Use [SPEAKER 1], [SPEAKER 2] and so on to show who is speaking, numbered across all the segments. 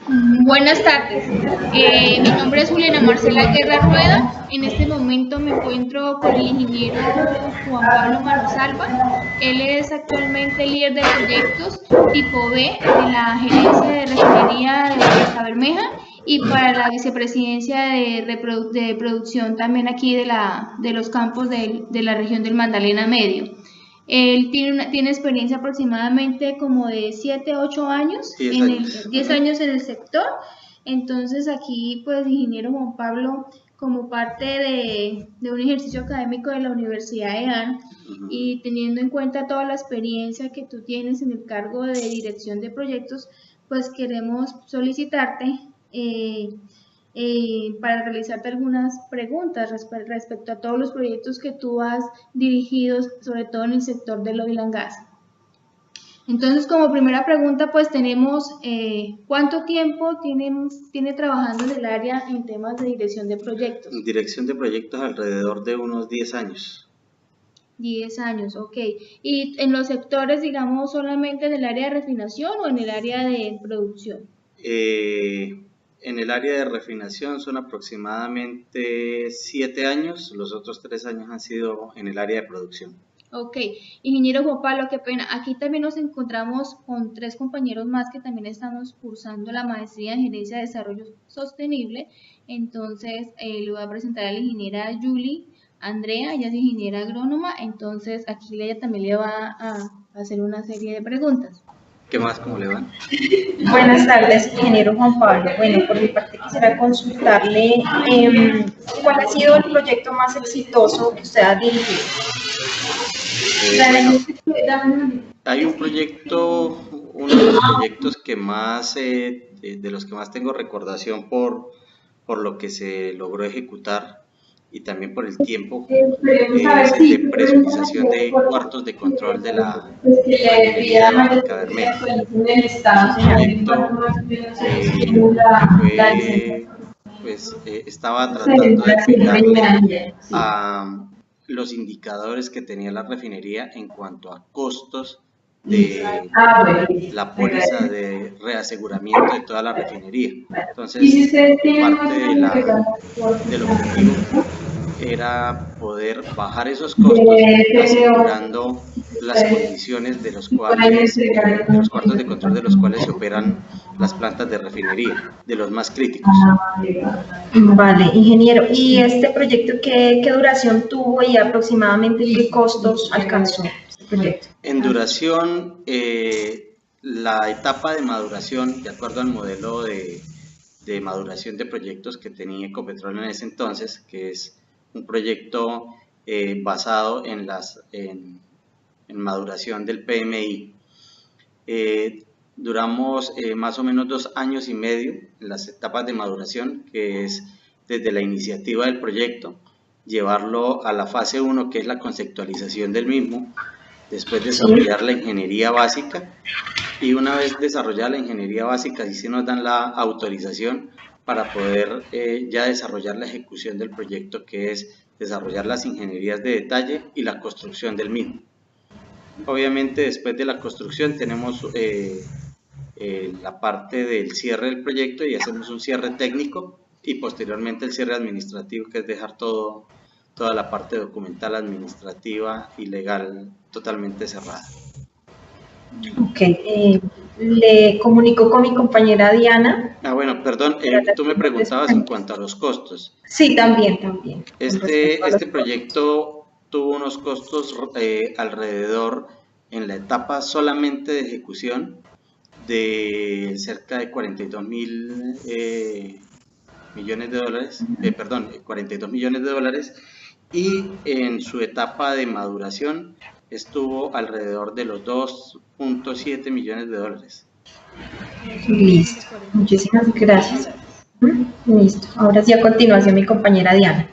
[SPEAKER 1] Buenas tardes. Mi nombre es Juliana Marcela Guerra Rueda. En este momento me encuentro con el ingeniero Juan Pablo Manosalva. Él es actualmente líder de proyectos tipo B de la gerencia de refinería de Barranca Bermeja y para la vicepresidencia de producción también aquí de los campos de la región del Magdalena Medio. Él tiene experiencia aproximadamente como de 7, 8 años, 10 años en el sector. Entonces aquí, pues, ingeniero Juan Pablo, como parte de un ejercicio académico de la Universidad de EAN y teniendo en cuenta toda la experiencia que tú tienes en el cargo de dirección de proyectos, pues queremos solicitarte para realizarte algunas preguntas respecto a todos los proyectos que tú has dirigido, sobre todo en el sector del oil and gas. Entonces, como primera pregunta, pues tenemos, ¿cuánto tiempo tiene trabajando en el área en temas de dirección de proyectos?
[SPEAKER 2] Dirección de proyectos alrededor de unos 10 años.
[SPEAKER 1] 10 años, ok. ¿Y en los sectores, digamos, solamente en el área de refinación o en el área de producción?
[SPEAKER 2] En el área de refinación son aproximadamente 7 años, los otros 3 años han sido en el área de producción.
[SPEAKER 1] Ok, ingeniero Juan Pablo, qué pena. Aquí también nos encontramos con 3 compañeros más que también estamos cursando la maestría en Gerencia de Desarrollo Sostenible. Entonces, le voy a presentar a la ingeniera Julie Andrea, ella es ingeniera agrónoma. Entonces, aquí ella también le va a hacer una serie de preguntas.
[SPEAKER 2] ¿Qué más? ¿Cómo le van?
[SPEAKER 3] Buenas tardes, ingeniero Juan Pablo. Bueno, por mi parte quisiera consultarle cuál ha sido el proyecto más exitoso que usted ha dirigido.
[SPEAKER 2] Hay un proyecto, uno de los proyectos que más, de los que más tengo recordación por lo que se logró ejecutar y también por el tiempo, es el de presurización de cuartos de control de la refinería de Barranca Bermeja. Estaba tratando de pegarle a los indicadores que tenía la refinería en cuanto a costos de la póliza de reaseguramiento de toda la refinería. Entonces, parte del objetivo era poder bajar esos costos asegurando las condiciones de los cuartos de control de los cuales se operan las plantas de refinería, de los más críticos.
[SPEAKER 3] Vale, ingeniero, ¿y este proyecto qué duración tuvo y aproximadamente qué costos alcanzó este proyecto?
[SPEAKER 2] En duración, la etapa de maduración, de acuerdo al modelo de maduración de proyectos que tenía Ecopetrol en ese entonces, que es un proyecto basado en maduración del PMI. Duramos más o menos 2 años y medio en las etapas de maduración, que es desde la iniciativa del proyecto, llevarlo a la fase 1, que es la conceptualización del mismo, después desarrollar la ingeniería básica, y una vez desarrollada la ingeniería básica, sí se nos dan la autorización para poder ya desarrollar la ejecución del proyecto, que es desarrollar las ingenierías de detalle y la construcción del mismo. Obviamente, después de la construcción tenemos la parte del cierre del proyecto y hacemos un cierre técnico y posteriormente el cierre administrativo, que es dejar toda la parte documental, administrativa y legal totalmente cerrada.
[SPEAKER 3] Ok, le comunico con mi compañera Diana.
[SPEAKER 2] Bueno, perdón, tú me preguntabas en cuanto a los costos.
[SPEAKER 3] Sí, también.
[SPEAKER 2] Este proyecto tuvo unos costos alrededor, en la etapa solamente de ejecución, de cerca de 42.000 millones de dólares, 42 millones de dólares, y en su etapa de maduración estuvo alrededor de los 2.7 millones de dólares.
[SPEAKER 3] Listo, muchísimas gracias. Listo, ahora sí, a continuación mi compañera Diana.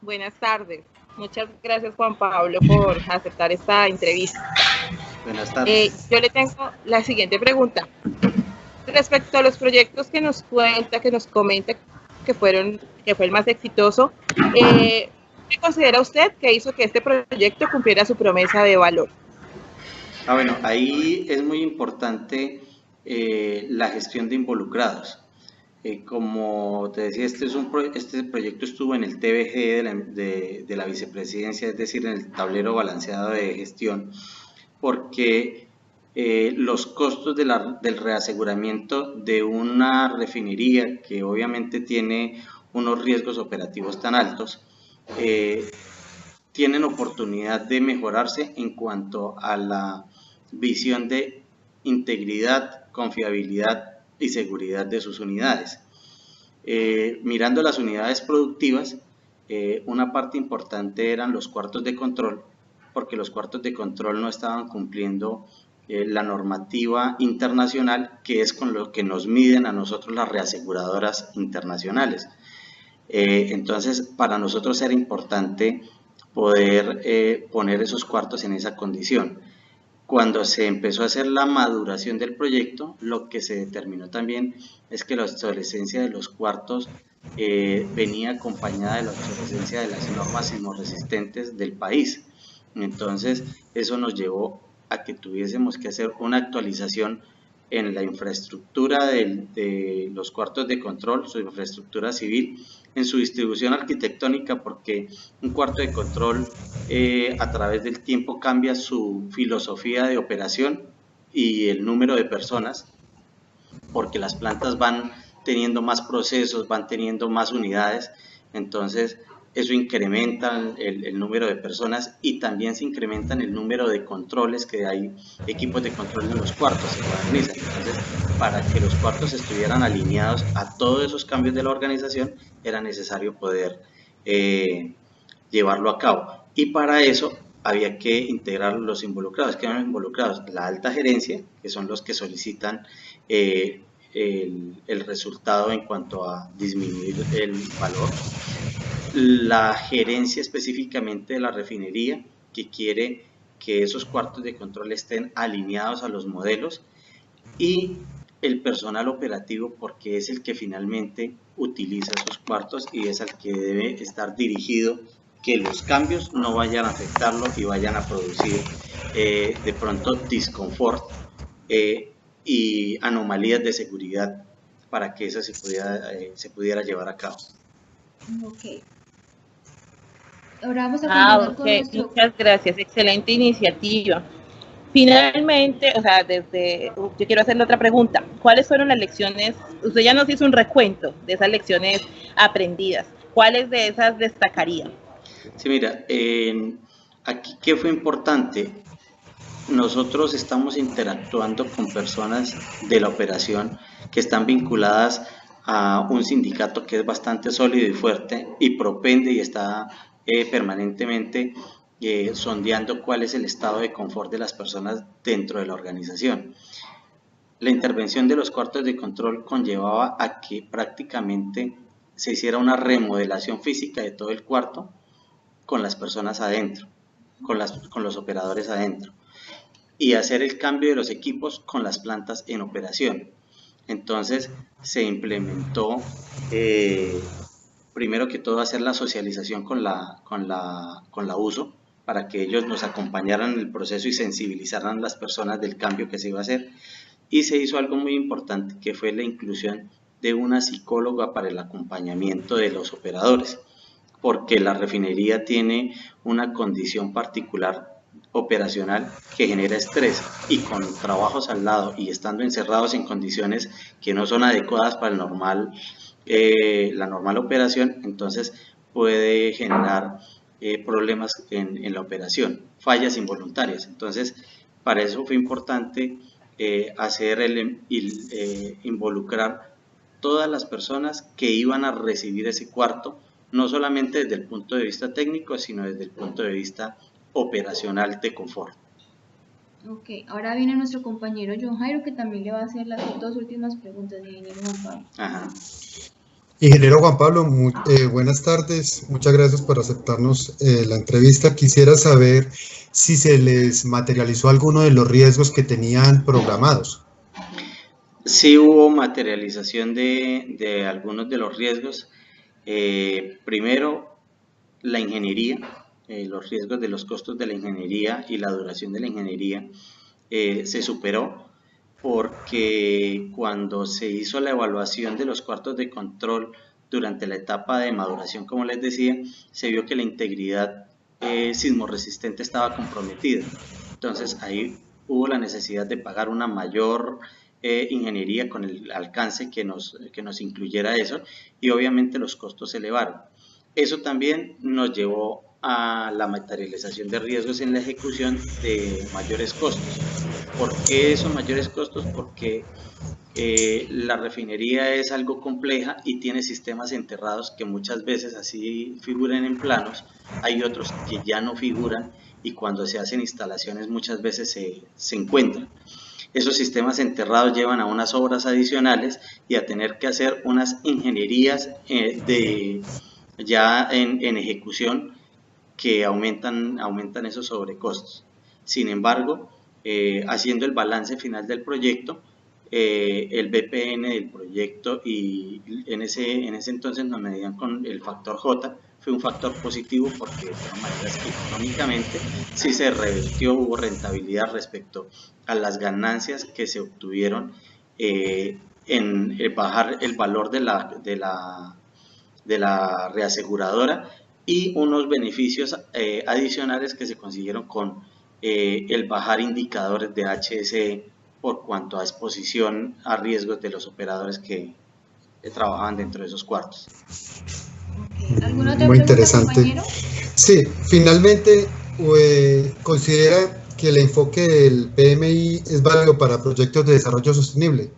[SPEAKER 4] Buenas tardes. Muchas gracias, Juan Pablo, por aceptar esta entrevista.
[SPEAKER 2] Buenas tardes.
[SPEAKER 4] Yo le tengo la siguiente pregunta. Respecto a los proyectos que nos cuenta, que nos comenta que fue el más exitoso, ¿qué considera usted que hizo que este proyecto cumpliera su promesa de valor?
[SPEAKER 2] Bueno, ahí es muy importante la gestión de involucrados. Como te decía, este proyecto estuvo en el TBG de la vicepresidencia, es decir, en el tablero balanceado de gestión, porque los costos del reaseguramiento de una refinería que obviamente tiene unos riesgos operativos tan altos, tienen oportunidad de mejorarse en cuanto a la visión de integridad, confiabilidad y seguridad de sus unidades. Mirando las unidades productivas, una parte importante eran los cuartos de control, porque los cuartos de control no estaban cumpliendo la normativa internacional, que es con lo que nos miden a nosotros las reaseguradoras internacionales. Entonces, para nosotros era importante poder poner esos cuartos en esa condición. Cuando se empezó a hacer la maduración del proyecto, lo que se determinó también es que la obsolescencia de los cuartos venía acompañada de la obsolescencia de las normas sismorresistentes del país. Entonces, eso nos llevó a que tuviésemos que hacer una actualización en la infraestructura de los cuartos de control, su infraestructura civil, en su distribución arquitectónica, porque un cuarto de control a través del tiempo cambia su filosofía de operación y el número de personas, porque las plantas van teniendo más procesos, van teniendo más unidades, entonces eso incrementa el número de personas y también se incrementa el número de controles, que hay equipos de control en los cuartos, se modernizan. Entonces, para que los cuartos estuvieran alineados a todos esos cambios de la organización, era necesario poder llevarlo a cabo. Y para eso había que integrar los involucrados. ¿Qué eran los involucrados? La alta gerencia, que son los que solicitan el resultado en cuanto a disminuir el valor. La gerencia específicamente de la refinería, que quiere que esos cuartos de control estén alineados a los modelos, y el personal operativo, porque es el que finalmente utiliza esos cuartos y es al que debe estar dirigido, que los cambios no vayan a afectarlo y vayan a producir de pronto disconfort y anomalías de seguridad para que eso se pudiera llevar a cabo.
[SPEAKER 1] Ok. Ahora vamos a continuar con nuestro...
[SPEAKER 4] Muchas gracias, excelente iniciativa. Finalmente, o sea, yo quiero hacerle otra pregunta. ¿Cuáles fueron las lecciones? Usted ya nos hizo un recuento de esas lecciones aprendidas. ¿Cuáles de esas destacaría?
[SPEAKER 2] Sí, mira, aquí ¿qué fue importante? Nosotros estamos interactuando con personas de la operación que están vinculadas a un sindicato que es bastante sólido y fuerte y propende y está permanentemente sondeando cuál es el estado de confort de las personas dentro de la organización. La intervención de los cuartos de control conllevaba a que prácticamente se hiciera una remodelación física de todo el cuarto con las personas adentro, con los operadores adentro, y hacer el cambio de los equipos con las plantas en operación. Entonces se implementó primero que todo hacer la socialización con la uso, para que ellos nos acompañaran en el proceso y sensibilizaran a las personas del cambio que se iba a hacer. Y se hizo algo muy importante, que fue la inclusión de una psicóloga para el acompañamiento de los operadores, porque la refinería tiene una condición particular operacional que genera estrés, y con trabajos al lado y estando encerrados en condiciones que no son adecuadas para la normal operación, entonces puede generar problemas en la operación, fallas involuntarias. Entonces, para eso fue importante involucrar todas las personas que iban a recibir ese cuarto, no solamente desde el punto de vista técnico, sino desde el punto de vista operacional de confort.
[SPEAKER 1] Ok, ahora viene nuestro compañero John Jairo, que también le va a hacer las dos últimas preguntas de ingeniero Juan Pablo.
[SPEAKER 5] Ajá. Ingeniero Juan Pablo, buenas tardes, muchas gracias por aceptarnos la entrevista. Quisiera saber si se les materializó alguno de los riesgos que tenían programados.
[SPEAKER 2] Sí hubo materialización de algunos de los riesgos. Primero, la ingeniería, los riesgos de los costos de la ingeniería y la duración de la ingeniería se superó, porque cuando se hizo la evaluación de los cuartos de control durante la etapa de maduración, como les decía, se vio que la integridad sismorresistente estaba comprometida. Entonces ahí hubo la necesidad de pagar una mayor ingeniería con el alcance que nos incluyera eso, y obviamente los costos se elevaron. Eso también nos llevó a la materialización de riesgos en la ejecución de mayores costos. ¿Por qué esos mayores costos? Porque la refinería es algo compleja y tiene sistemas enterrados que muchas veces así figuran en planos, hay otros que ya no figuran y cuando se hacen instalaciones muchas veces se encuentran. Esos sistemas enterrados llevan a unas obras adicionales y a tener que hacer unas ingenierías ya en ejecución que aumentan esos sobrecostos. Sin embargo, haciendo el balance final del proyecto, el BPN del proyecto, y en ese entonces nos medían con el factor J, fue un factor positivo porque de todas maneras económicamente sí se revirtió, hubo rentabilidad respecto a las ganancias que se obtuvieron en bajar el valor de la reaseguradora y unos beneficios adicionales que se consiguieron con el bajar indicadores de HSE por cuanto a exposición a riesgos de los operadores que trabajaban dentro de esos cuartos.
[SPEAKER 1] ¿Alguna otra
[SPEAKER 5] Muy
[SPEAKER 1] pregunta,
[SPEAKER 5] interesante.
[SPEAKER 1] compañero?
[SPEAKER 5] Sí, finalmente, ¿considera que el enfoque del PMI es válido para proyectos de desarrollo sostenible?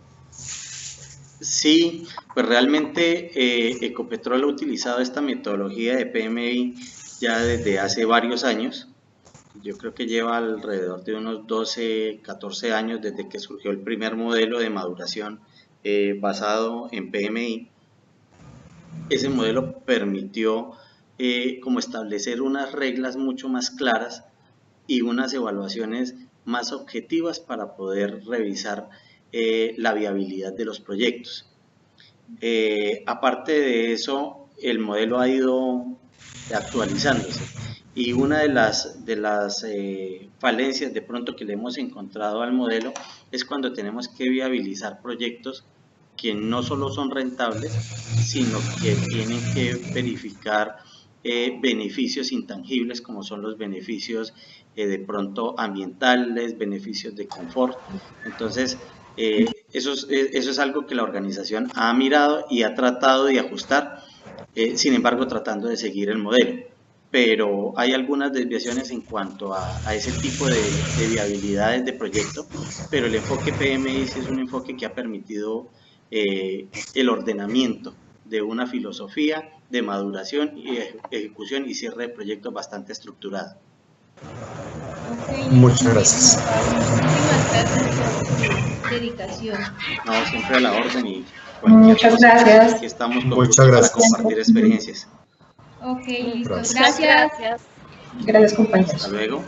[SPEAKER 2] Sí, pues realmente Ecopetrol ha utilizado esta metodología de PMI ya desde hace varios años. Yo creo que lleva alrededor de unos 12, 14 años desde que surgió el primer modelo de maduración basado en PMI. Ese modelo permitió como establecer unas reglas mucho más claras y unas evaluaciones más objetivas para poder revisar la viabilidad de los proyectos. Aparte de eso, el modelo ha ido actualizándose y una de las falencias de pronto que le hemos encontrado al modelo es cuando tenemos que viabilizar proyectos que no solo son rentables, sino que tienen que verificar beneficios intangibles como son los beneficios de pronto ambientales, beneficios de confort. Entonces, eso es algo que la organización ha mirado y ha tratado de ajustar, sin embargo tratando de seguir el modelo. Pero hay algunas desviaciones en cuanto a ese tipo de viabilidades de proyecto, pero el enfoque PMI sí es un enfoque que ha permitido el ordenamiento de una filosofía de maduración y ejecución y cierre de proyectos bastante estructurada.
[SPEAKER 1] Okay,
[SPEAKER 5] muchas gracias.
[SPEAKER 1] Muchísimas gracias por su dedicación.
[SPEAKER 2] No, siempre a la orden y
[SPEAKER 3] Muchas gracias.
[SPEAKER 2] Aquí estamos con
[SPEAKER 5] Muchas
[SPEAKER 2] gusto para
[SPEAKER 5] gracias.
[SPEAKER 2] compartir experiencias.
[SPEAKER 1] Ok, listo.
[SPEAKER 5] Gracias.
[SPEAKER 1] Gracias.
[SPEAKER 3] Gracias, compañeros.
[SPEAKER 2] Hasta luego.